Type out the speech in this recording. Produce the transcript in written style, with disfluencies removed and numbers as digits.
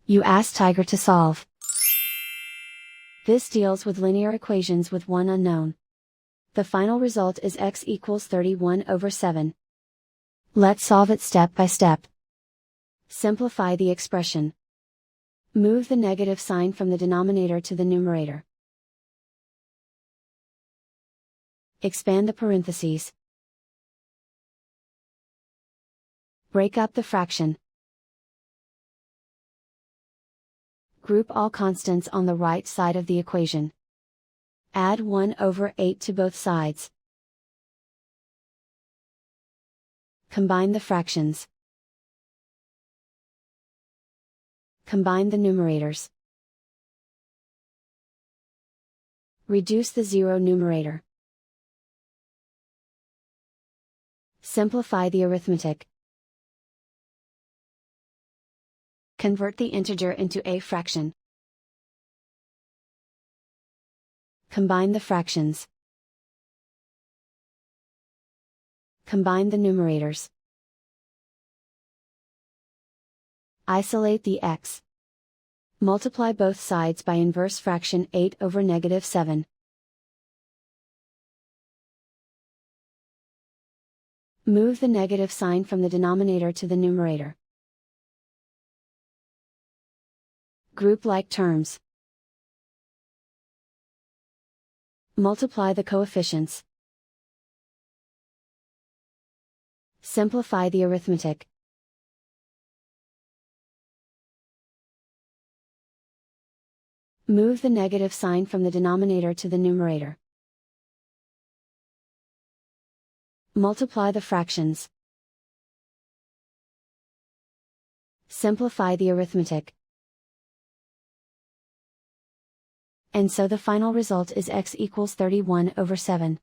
You ask Tiger to solve. This deals with linear equations with one unknown. The final result is x equals 31/7. Let's solve it step by step. Simplify the expression. Move the negative sign from the denominator to the numerator. Expand the parentheses. Break up the fraction. Group all constants on the right side of the equation. Add 1/8 to both sides. Combine the fractions. Combine the numerators. Reduce the zero numerator. Simplify the arithmetic. Convert the integer into a fraction. Combine the fractions. Combine the numerators. Isolate the x. Multiply both sides by inverse fraction 8/7. Move the negative sign from the denominator to the numerator. Group like terms. Multiply the coefficients. Simplify the arithmetic. Move the negative sign from the denominator to the numerator. Multiply the fractions. Simplify the arithmetic. And so the final result is x equals 31/7.